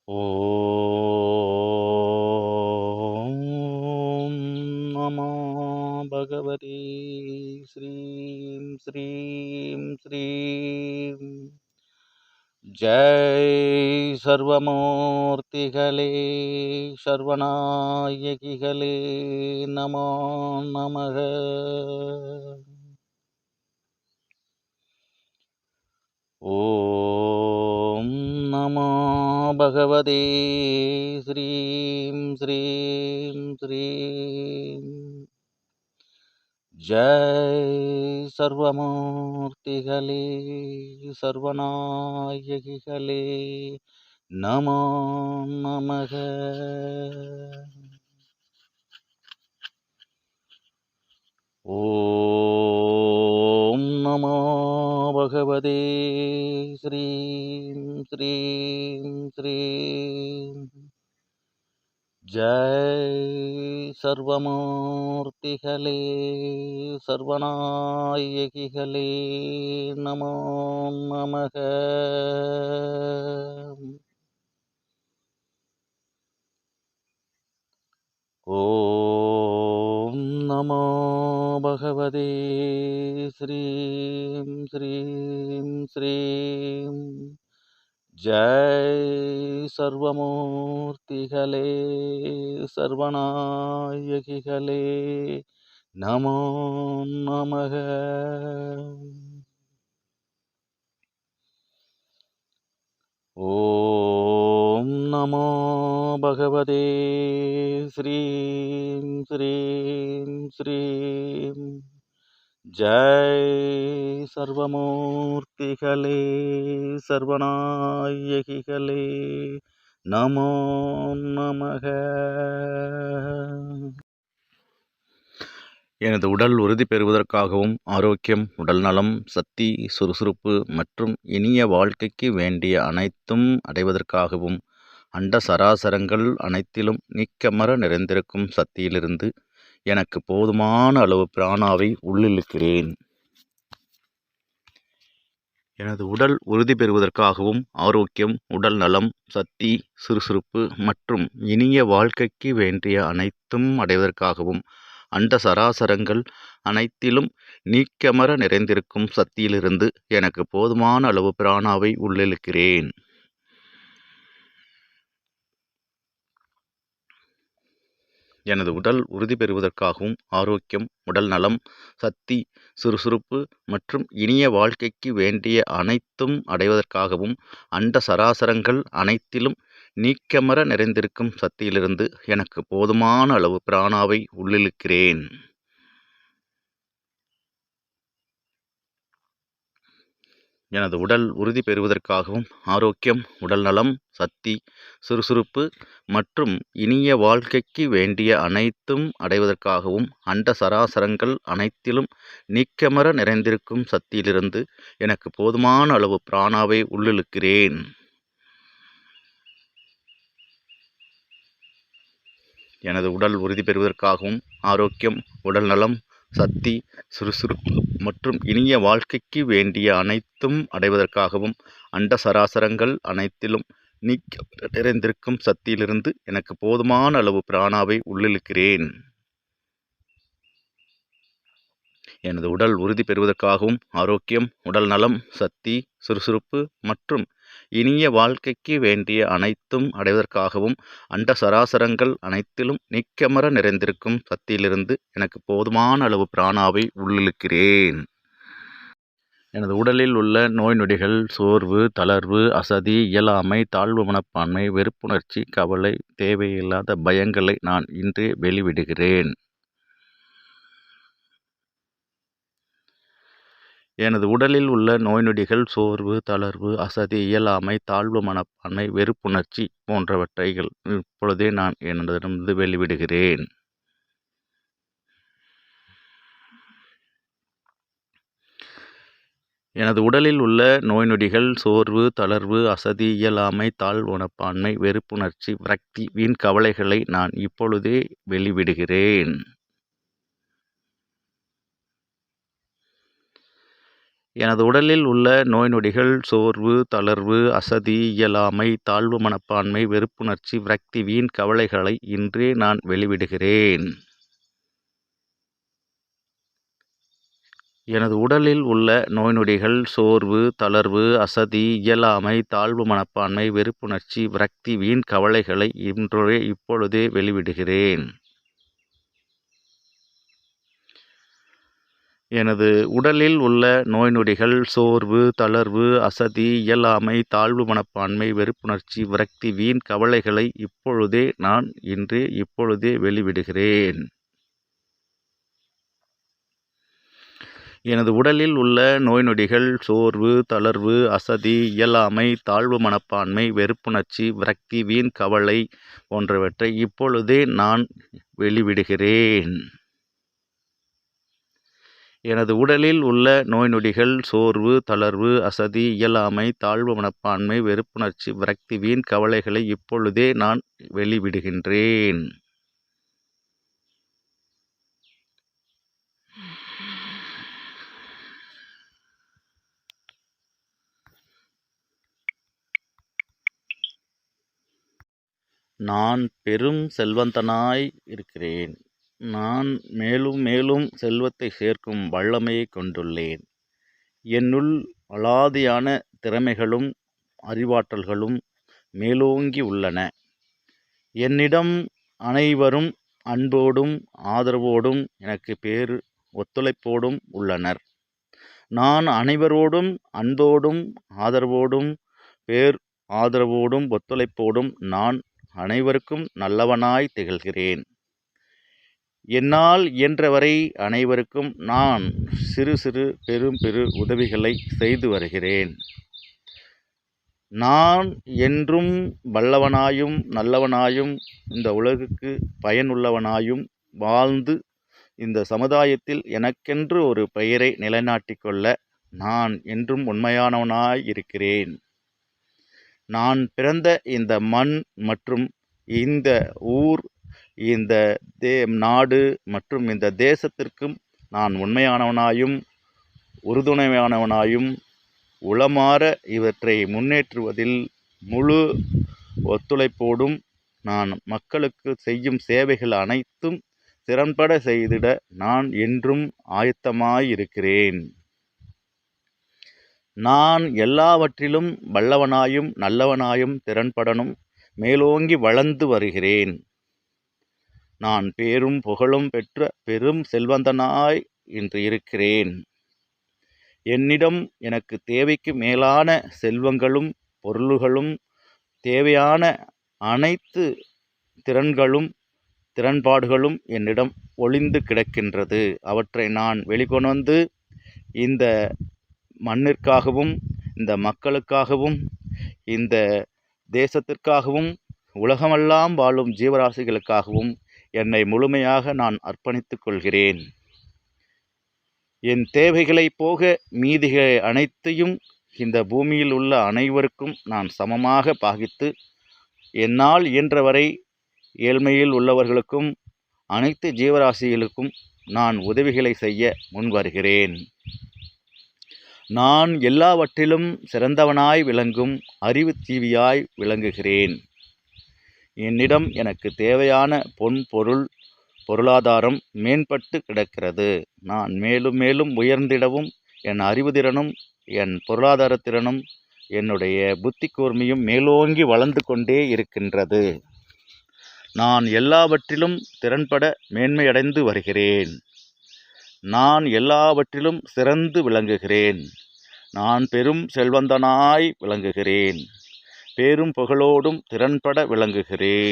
ஓம் நமோ பகவதி ஸ்ரீம் ஸ்ரீம் ஸ்ரீம். ஜெய் சர்வமூர்த்திகளே சர்வநாயகிகளே நமோ நமக. ஓம் நமோ பகவதே ஸ்ரீம் ஸ்ரீம் ஸ்ரீம். ஜெய் சர்வமூர்த்திகளே சர்வநாயகிகளே நமோ நமக. ஓம் நமோ பகவதே ஸ்ரீம் ஸ்ரீம் ஸ்ரீம். ஜெய் சர்வமூர்த்திகளே சர்வநாயகிகளே நமோ நமக. ஓம் நமோ பகவதே ஸ்ரீம் ஸ்ரீம் ஸ்ரீம். ஜெய் சர்வமூர்த்திகளே சர்வநாயகிகளே நமோ நமக. ஓம் நமோ பகவதே ஸ்ரீம் ஸ்ரீம் ஸ்ரீம். ஜெய் சர்வமூர்த்திகளே சர்வநாயகிகளே நமோ நமக. எனது உடல் உறுதி பெறுவதற்காகவும் ஆரோக்கியம், உடல் நலம், சக்தி, சுறுசுறுப்பு மற்றும் இனிய வாழ்க்கைக்கு வேண்டிய அனைத்தும் அடைவதற்காகவும் அண்ட சராசரங்கள் அனைத்திலும் நீக்கமற நிறைந்திருக்கும் சக்தியிலிருந்து எனக்கு போதுமான அளவு பிராணாவை உள்ளிழுக்கிறேன். எனது உடல் உறுதி பெறுவதற்காகவும் ஆரோக்கியம், உடல் நலம், சக்தி, சுறுசுறுப்பு மற்றும் இனிய வாழ்க்கைக்கு வேண்டிய அனைத்தும் அடைவதற்காகவும் அண்ட சராசரங்கள் அனைத்திலும் நீக்கமற நிறைந்திருக்கும் சக்தியிலிருந்து எனக்கு போதுமான அளவு பிராணாவை உள்ளிழுக்கிறேன். எனது உடல் உறுதி பெறுவதற்காகவும் ஆரோக்கியம், உடல் நலம், சக்தி, சுறுசுறுப்பு மற்றும் இனிய வாழ்க்கைக்கு வேண்டிய அனைத்தும் அடைவதற்காகவும் அண்ட சராசரங்கள் அனைத்திலும் நீக்கமற நிறைந்திருக்கும் சக்தியிலிருந்து எனக்கு போதுமான அளவு பிராணாவை உள்ளிழுக்கிறேன். எனது உடல் உறுதி பெறுவதற்காகவும் ஆரோக்கியம், உடல் நலம், சக்தி, சுறுசுறுப்பு மற்றும் இனிய வாழ்க்கைக்கு வேண்டிய அனைத்தும் அடைவதற்காகவும் அண்ட சராசரங்கள் அனைத்திலும் நீக்கமற நிறைந்திருக்கும் சக்தியிலிருந்து எனக்கு போதுமான அளவு பிராணாவை உள்ளிழுக்கிறேன். எனது உடல் உறுதி பெறுவதற்காகவும் ஆரோக்கியம், உடல் நலம், சக்தி, சுறுசுறுப்பு மற்றும் இனிய வாழ்க்கைக்கு வேண்டிய அனைத்தும் அடைவதற்காகவும் அண்ட சராசரங்கள் அனைத்திலும் நீக்க நிறைந்திருக்கும் சக்தியிலிருந்து எனக்கு போதுமான அளவு பிராணாவை உள்ளிழுக்கிறேன். எனது உடல் உறுதி பெறுவதற்காகவும் ஆரோக்கியம், உடல் நலம், சக்தி, சுறுசுறுப்பு மற்றும் இனிய வாழ்க்கைக்கு வேண்டிய அனைத்தும் அடைவதற்காகவும் அண்ட சராசரங்கள் அனைத்திலும் நீக்கமற நிறைந்திருக்கும் சக்தியிலிருந்து எனக்கு போதுமான அளவு பிராணாவை உள்ளிழுக்கிறேன். எனது உடலில் உள்ள நோய் நொடிகள், சோர்வு, தளர்வு, அசதி, இயலாமை, தாழ்வு மனப்பான்மை, வெறுப்புணர்ச்சி, கவலை, தேவையில்லாத பயங்களை நான் இன்றே வெளிவிடுகிறேன். எனது உடலில் உள்ள நோய் நொடிகள், சோர்வு, தளர்வு, அசதி, இயலாமை, தாழ்வு மனப்பான்மை, வெறுப்புணர்ச்சி போன்றவற்றை இப்பொழுதே நான் என்னிடமிருந்து வெளிவிடுகிறேன். எனது உடலில் உள்ள நோய் நொடிகள், சோர்வு, தளர்வு, அசதி, இயலாமை, தாழ்வு மனப்பான்மை, வெறுப்புணர்ச்சி, விரக்தி, வீண் கவலைகளை நான் இப்பொழுதே வெளிவிடுகிறேன். எனது உடலில் உள்ள நோய் நொடிகள், சோர்வு, தளர்வு, அசதி, இயலாமை, தாழ்வு மனப்பான்மை, வெறுப்புணர்ச்சி, விரக்தி, வீண் கவலைகளை இன்றே நான் வெளிவிடுகிறேன். எனது உடலில் உள்ள நோய் நொடிகள், சோர்வு, தளர்வு, அசதி, இயலாமை, தாழ்வு மனப்பான்மை, வெறுப்புணர்ச்சி, விரக்தி, வீண் கவலைகளை இப்பொழுதே வெளிவிடுகிறேன். எனது உடலில் உள்ள நோய் நொடிகள், சோர்வு, தளர்வு, அசதி, இயலாமை, தாழ்வு மனப்பான்மை, வெறுப்புணர்ச்சி, விரக்தி, வீண் கவலைகளை இப்பொழுதே வெளிவிடுகிறேன். எனது உடலில் உள்ள நோய் நொடிகள், சோர்வு, தளர்வு, அசதி, இயலாமை, தாழ்வு மனப்பான்மை, வெறுப்புணர்ச்சி, விரக்தி, வீண் கவலை போன்றவற்றை இப்பொழுதே நான் வெளிவிடுகிறேன். எனது உடலில் உள்ள நோய் நொடிகள், சோர்வு, தளர்வு, அசதி, இயலாமை, தாழ்வு மனப்பான்மை, வெறுப்புணர்ச்சி, விரக்தி, வீண் கவலைகளை இப்பொழுதே நான் வெளிவிடுகின்றேன். நான் பெரும் செல்வந்தனாய் இருக்கிறேன். நான் மேலும் மேலும் செல்வத்தை சேர்க்கும் வல்லமையை கொண்டுள்ளேன். என்னுள் அலாதியான திறமைகளும் அறிவாற்றல்களும் மேலோங்கி உள்ளன. என்னிடம் அனைவரும் அன்போடும் ஆதரவோடும் எனக்கு ஒத்துழைப்போடும் உள்ளனர். நான் அனைவரோடும் அன்போடும் ஆதரவோடும் ஒத்துழைப்போடும் நான் அனைவருக்கும் நல்லவனாய் திகழ்கிறேன். என்னால் இயன்றவரை அனைவருக்கும் நான் சிறு சிறு பெரு உதவிகளை செய்து வருகிறேன். நான் என்றும் வல்லவனாயும் நல்லவனாயும் இந்த உலகுக்கு பயனுள்ளவனாயும் வாழ்ந்து இந்த சமுதாயத்தில் எனக்கென்று ஒரு பெயரை நிலைநாட்டிக் கொள்ள நான் என்றும் உண்மையானவனாய் இருக்கிறேன். நான் பிறந்த இந்த மண் மற்றும் இந்த ஊர், இந்த நாடு மற்றும் இந்த தேசத்திற்கும் நான் உண்மையானவனாயும் உறுதுணையானவனாயும் உளமாற இவற்றை முன்னேற்றுவதில் முழு ஒத்துழைப்போடும் நான் மக்களுக்கு செய்யும் சேவைகள் அனைத்தும் திறன்பட செய்திட நான் என்றும் ஆயத்தமாயிருக்கிறேன். நான் எல்லாவற்றிலும் வல்லவனாயும் நல்லவனாயும் திறன்படனும் மேலோங்கி வளர்ந்து வருகிறேன். நான் பேரும் புகழும் பெற்ற பெரும் செல்வந்தனாய் இன்று இருக்கிறேன். என்னிடம் எனக்கு தேவைக்கு மேலான செல்வங்களும் பொருள்களும் தேவையான அனைத்து திறன்பாடுகளும் என்னிடம் ஒளிந்து கிடக்கின்றது. அவற்றை நான் வெளிக்கொணர்ந்து இந்த மண்ணிற்காகவும் இந்த மக்களுக்காகவும் இந்த தேசத்திற்காகவும் உலகமெல்லாம் வாழும் ஜீவராசிகளுக்காகவும் என்னை முழுமையாக நான் அர்ப்பணித்துக் கொள்கிறேன். என் தேவைகளை போக மீதிகளை அனைத்தையும் இந்த பூமியில் உள்ள அனைவருக்கும் நான் சமமாக பாகித்து என்னால் இயன்றவரை ஏழ்மையில் உள்ளவர்களுக்கும் அனைத்து ஜீவராசிகளுக்கும் நான் உதவிகளை செய்ய முன்வருகிறேன். நான் எல்லாவற்றிலும் சிறந்தவனாய் விளங்கும் அறிவுஜீவியாய் விளங்குகிறேன். என்னிடம் எனக்கு தேவையான பொருளாதாரம் மேம்பட்டு கிடக்கிறது. நான் மேலும் மேலும் உயர்ந்திடவும் என் அறிவுத்திறனும் என் பொருளாதாரத்திறனும் என்னுடைய புத்தி கூர்மையும் மேலோங்கி வளர்ந்து கொண்டே இருக்கின்றது. நான் எல்லாவற்றிலும் திறன்பட மேன்மையடைந்து வருகிறேன். நான் எல்லாவற்றிலும் சிறந்து விளங்குகிறேன். நான் பெரும் செல்வந்தனாய் விளங்குகிறேன். பேரும் புகழோடும் திறன்பட விளங்குகிறேன்.